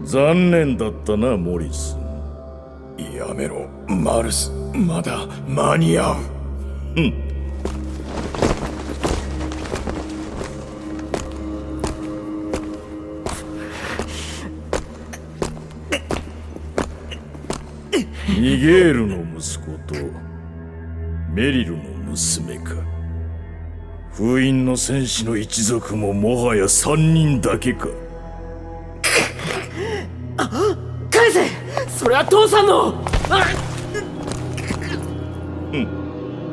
残念だったな、モリス。やめろ、マルス。まだ間に合う。ニゲールの息子とメリルの娘か。封印の戦士の一族ももはや3人だけか。返せ！それは父さんの！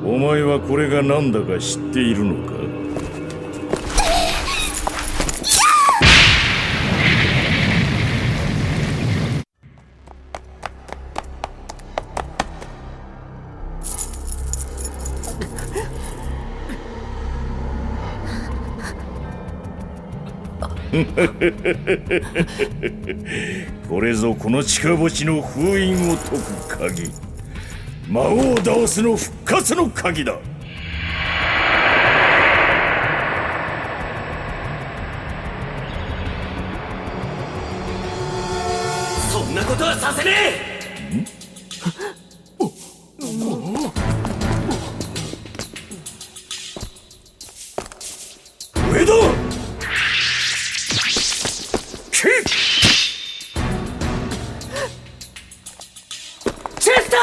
お前はこれが何だか知っているのか？これぞこの地下墓地の封印を解く鍵。魔王ダオスの復活の鍵だ。そんなことはさせねえ！上だ！チェスタ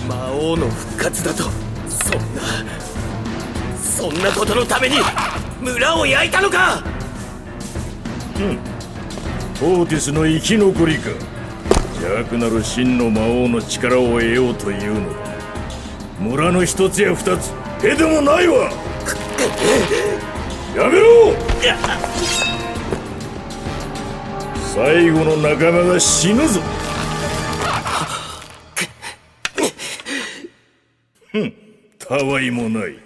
ー！魔王の復活だと、そんなことのために村を焼いたのか！フォーティスの生き残りか。邪悪なる真の魔王の力を得ようというのだ。村の一つや二つへでもないわ。やめろ！最後の仲間が死ぬぞ。たわいもない。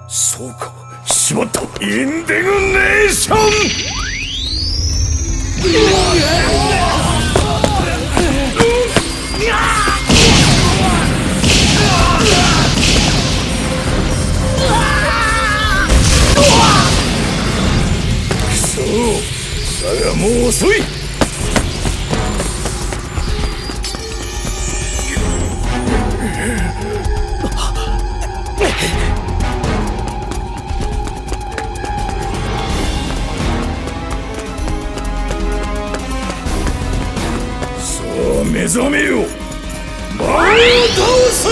そうか、しまった。インディグネーション！くそ、だがもう遅い。目覚めよ、魔王ダオス！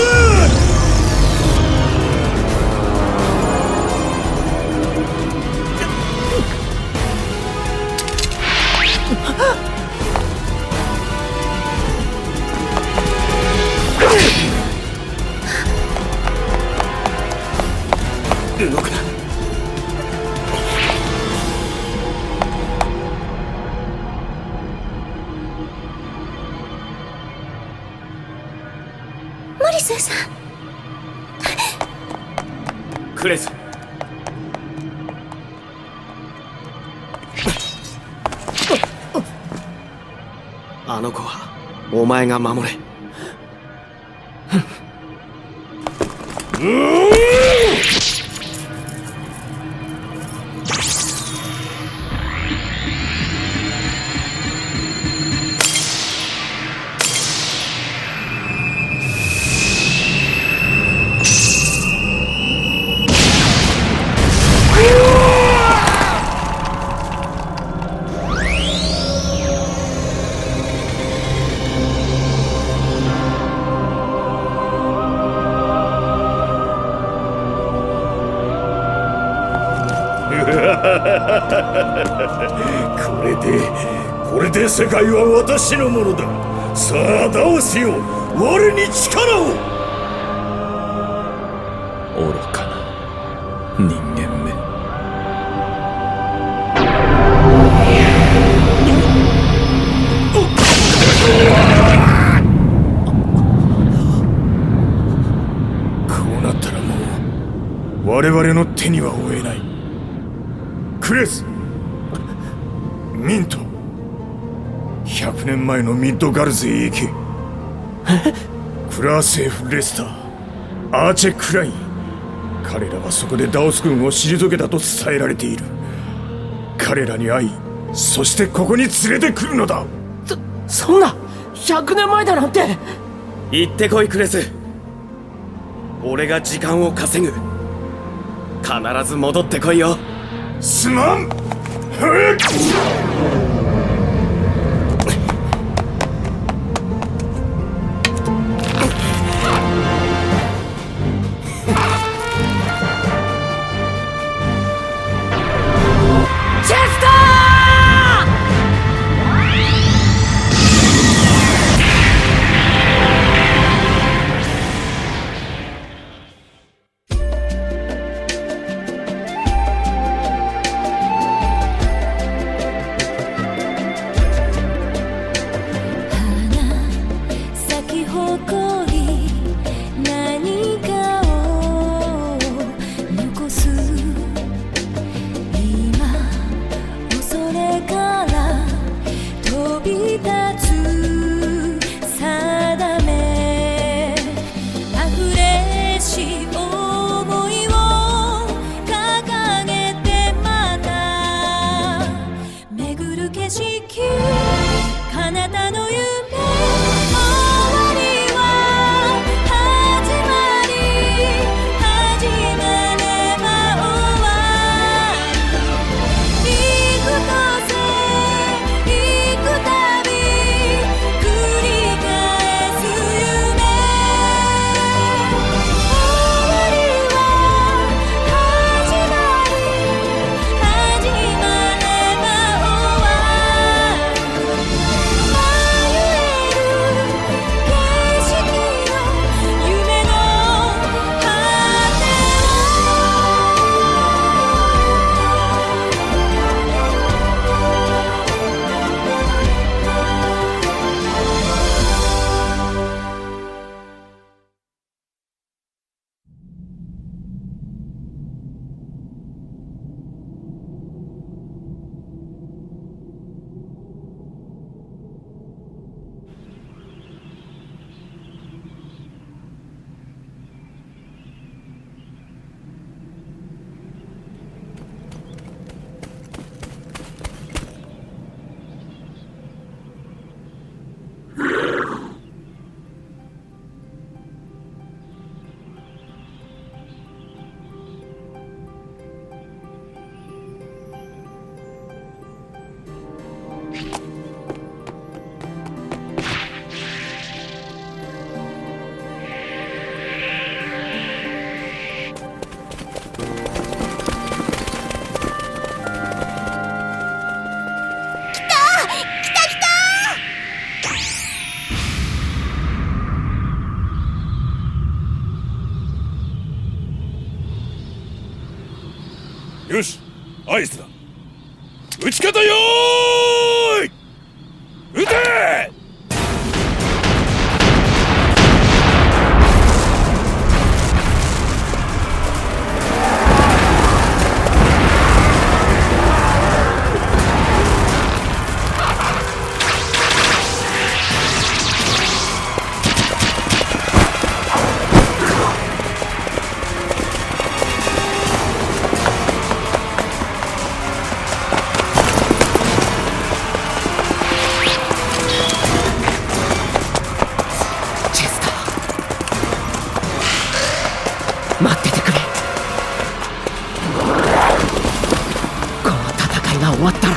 動くな。モリスさん。クレス。あの子はお前が守れ。これで世界は私のものだ。さあダオスよ、我に力を。愚かな人間め。我々の手には負えない。クレス、ミント、100年前のミッドガルズへ行け。クラーセーフ・レスター、アーチェ・クライン、彼らはそこでダオス軍を退けたと伝えられている。彼らに会い、そしてここに連れてくるのだ。そんな100年前だなんて。行ってこいクレス。俺が時間を稼ぐ。必ず戻ってこいよ。すまん。よし、合図だ。撃ち方よーい、撃て！待っててくれ。この戦いが終わったら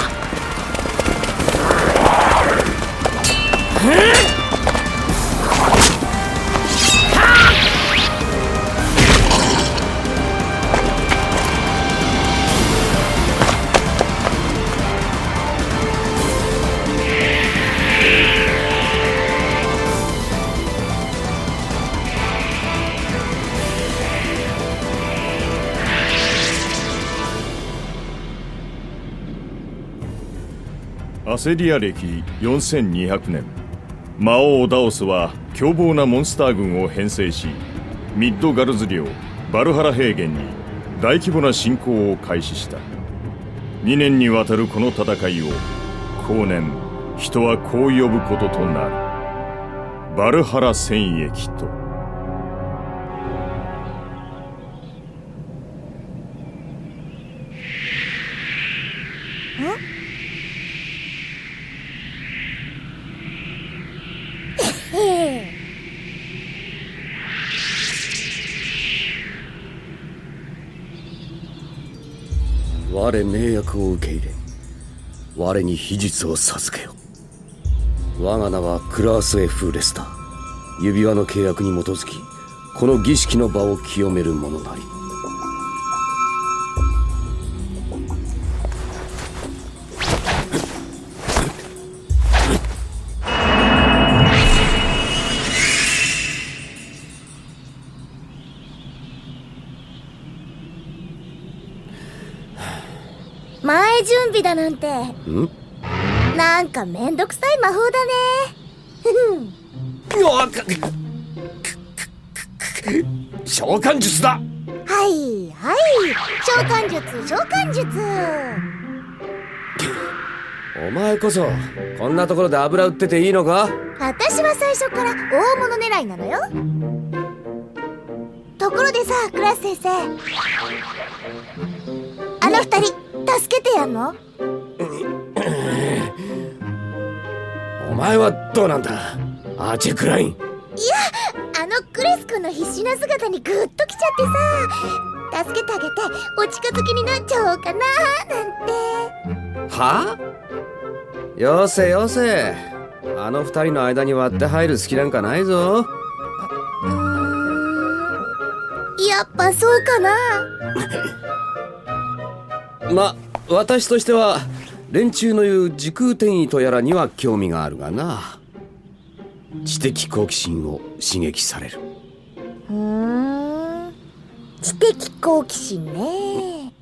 アセリア歴4200年、魔王ダオスは凶暴なモンスター軍を編成し、ミッドガルズ領バルハラ平原に大規模な侵攻を開始した。2年にわたるこの戦いを後年人はこう呼ぶこととなる。バルハラ戦役と。我命役を受け入れ、我に秘術を授けよ。我が名はクラース・エフ・レスター。指輪の契約に基づき、この儀式の場を清める者なり。前準備だなんて。なんかめんどくさい魔法だね。召喚術だ。はいはい、召喚術召喚術。お前こそこんなところで油売ってていいのか？私は最初から大物狙いなのよ。ところでさ、クラス先生、あの二人助けてやんの？お前はどうなんだ、アーチェ・クライン。いや、あのクレス君の必死な姿にグッときちゃってさ、助けてあげてお近づきになっちゃおうかななんて。はあ？よせよせ、あの二人の間に割って入る隙なんかないぞ。やっぱそうかな。ま、私としては連中の言う時空転移とやらには興味があるがな。知的好奇心を刺激される。知的好奇心ね。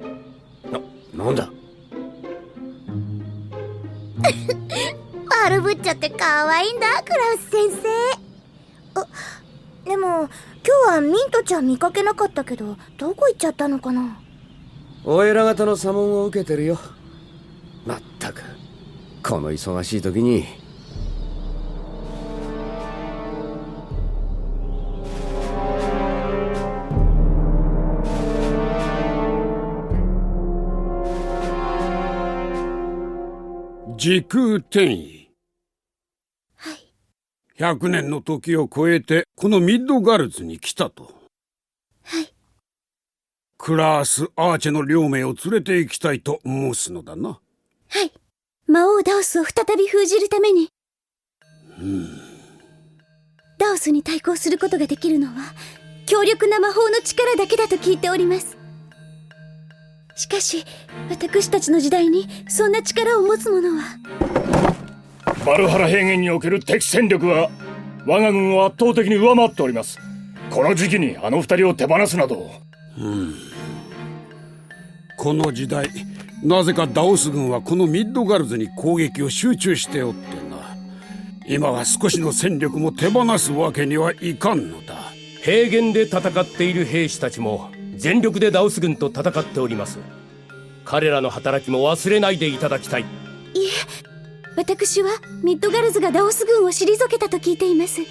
なんだ悪ぶっちゃって可愛いんだ、クラウス先生。でも今日はミントちゃん見かけなかったけど、どこ行っちゃったのかな。お偉方の査問を受けてるよ。まったくこの忙しい時に。時空転移。はい。100年の時を超えてこのミッドガルズに来たと。はい。クラース・アーチェの両名を連れて行きたいと申すのだな。はい。魔王ダオスを再び封じるために。ダオスに対抗することができるのは強力な魔法の力だけだと聞いております。しかし私たちの時代にそんな力を持つ者は。バルハラ平原における敵戦力は我が軍を圧倒的に上回っております。この時期にあの二人を手放すなど。この時代なぜかダオス軍はこのミッドガルズに攻撃を集中しておってな。今は少しの戦力も手放すわけにはいかんのだ。平原で戦っている兵士たちも全力でダオス軍と戦っております。彼らの働きも忘れないでいただきたい。いえ、私はミッドガルズがダオス軍を退けたと聞いています。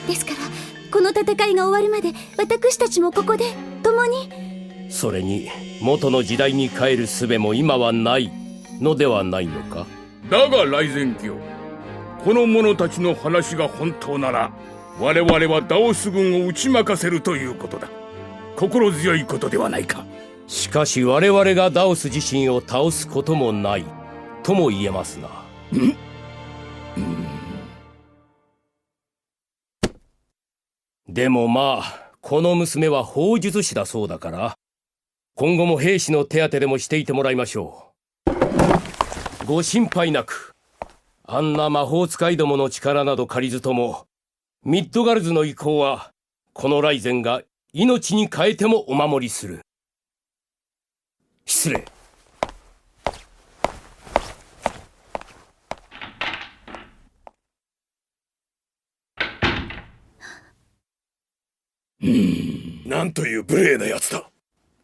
ですからこの戦いが終わるまで私たちもここで共に。それに元の時代に帰る術も今はないのではないのか。だが雷禅卿、この者たちの話が本当なら我々はダオス軍を打ち負かせるということだ。心強いことではないか。しかし我々がダオス自身を倒すこともないとも言えますな。でもまあこの娘は砲術師だそうだから、今後も兵士の手当てでもしていてもらいましょう。ご心配なく。あんな魔法使いどもの力など借りずとも、ミッドガルズの意向はこのライゼンが命に代えてもお守りする。失礼。なんという無礼なやつだ。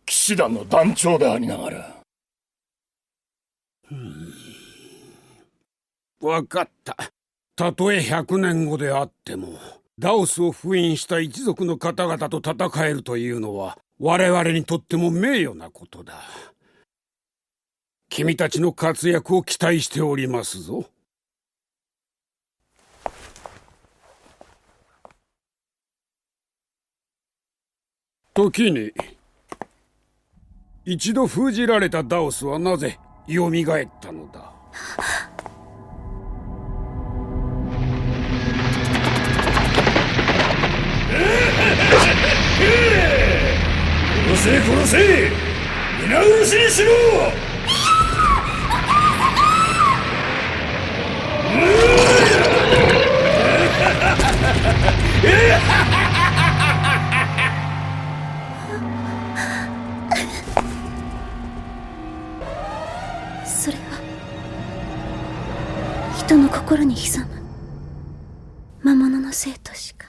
貴騎士団の団長でありながら。わかった。たとえ100年後であってもダオスを封印した一族の方々と戦えるというのは我々にとっても名誉なことだ。君たちの活躍を期待しておりますぞ。時に一度封じられたダオスはなぜ蘇ったのだ。殺せ殺せ、皆殺しにしろ。それは人の心に潜む魔物の生としか。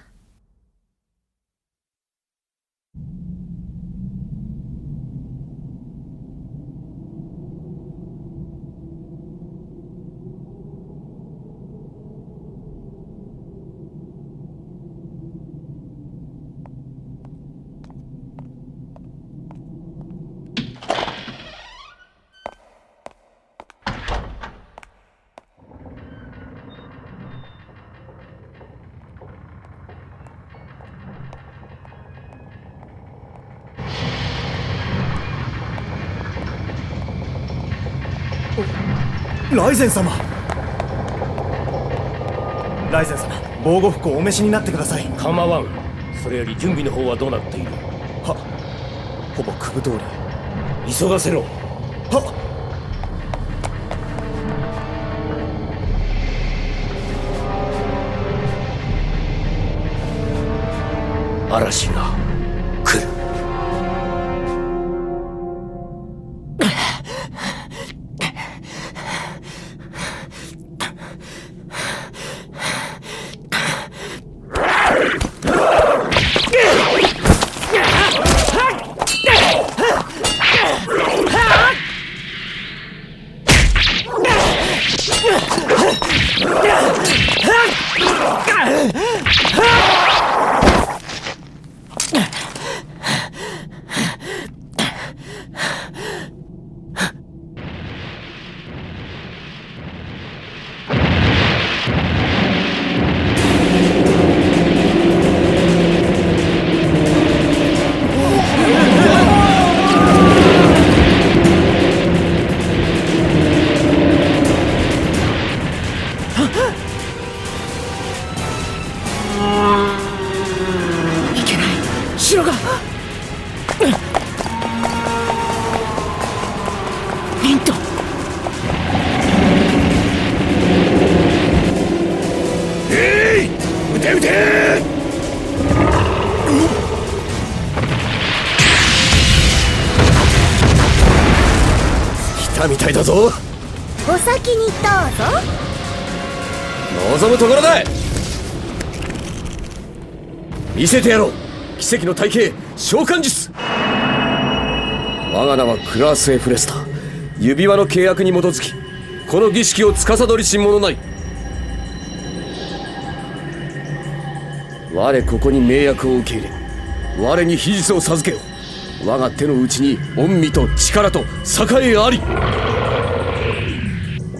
ライゼン様、ライゼン様、防護服をお召しになってください。構わん。それより準備の方はどうなっている？は、ほぼ区分通り。急がせろ。はっ。嵐が来る。みたいだぞ。お先にどうぞ。望むところだ。見せてやろう、奇跡の体系召喚術。我が名はクラース・エフレスタ。指輪の契約に基づきこの儀式を司りし者なり。我ここに命役を受け入れ、我に秘術を授けよ。我が手の内に恩義と力と栄えあり。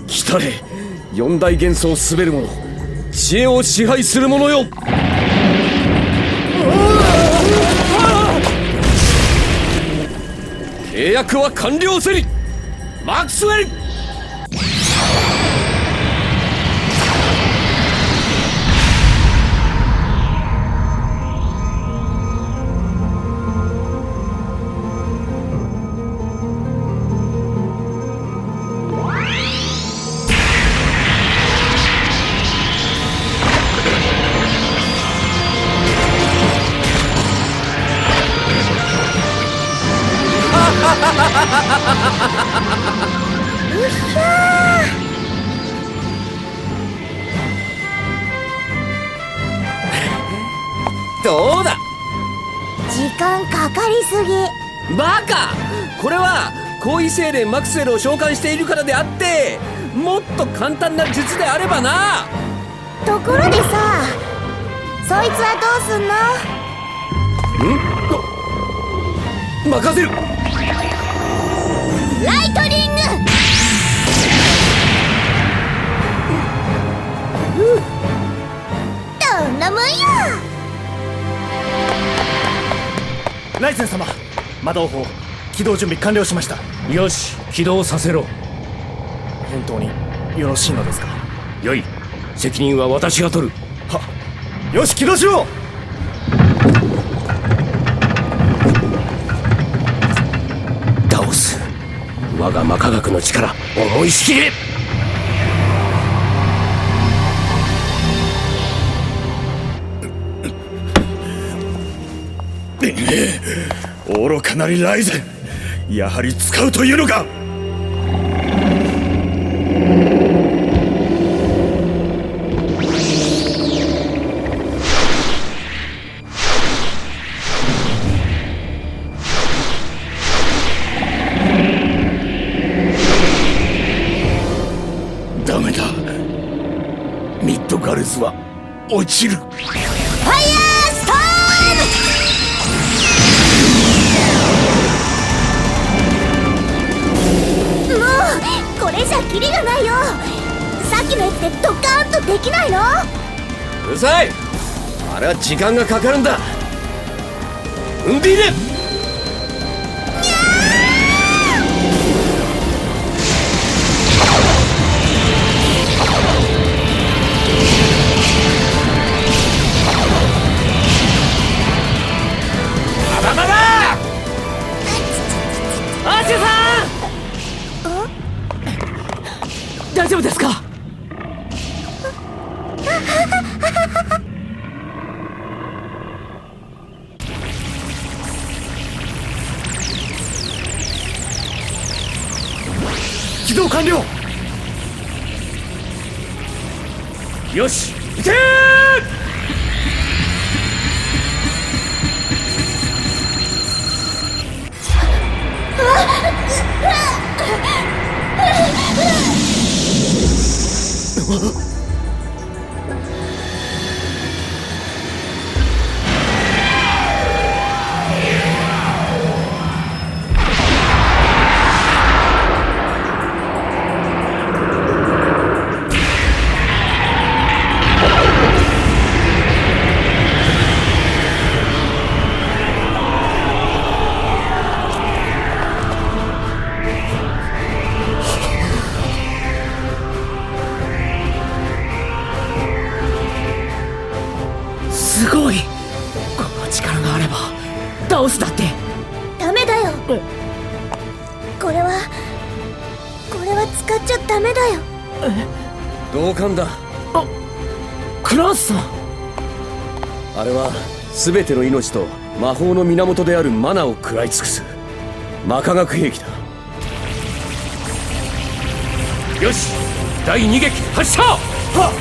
来たれ、四大元素を統べる者、知恵を支配する者よ。契約は完了せり、マクスウェル。どうだ。時間かかりすぎ。バカ。これは高位精霊マクスウェルを召喚しているからであって、もっと簡単な術であればな。ところでさ、そいつはどうすんの？任せる。ライトニング！どんなもんや。ライゼン様、魔導砲起動準備完了しました。よし、起動させろ。本当によろしいのですか？よい、責任は私が取る。はっ、よし起動しよう。ダオス、我が魔科学の力思いしきれ。愚かなりライゼン、やはり使うというのか。ダメだ、ミッドガルズは落ちる。ファイヤーストーム！もうこれじゃキリがないよ。さっきのやつでドカーンとできないの？うるさい。あれは時間がかかるんだ。踏んでいれ。アーチェさん、大丈夫ですか？起動完了。よし、撃てー！すごい。この力があれば倒すだって。ダメだよ。これは使っちゃダメだよ。同感だ。クラースさん、あれは全ての命と魔法の源であるマナを食らい尽くす魔科学兵器だ。よし、第2撃発射！はっ！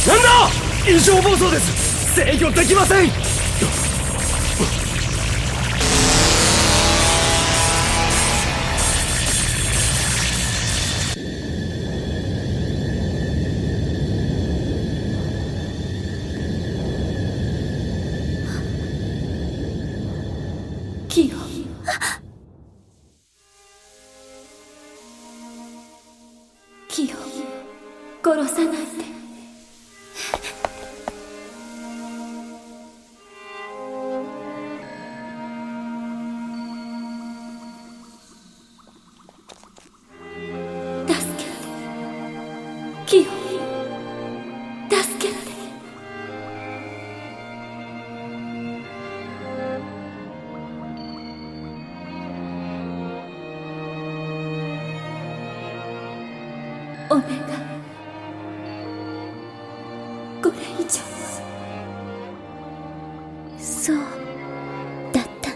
なんだ！異常暴走です。制御できません。キヨ、キヨ、殺さないで。キヨ、助けて。お願い、これ以上は。そうだったの。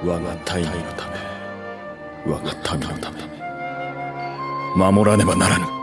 我が大義のため、我が民のため、守らねばならぬ。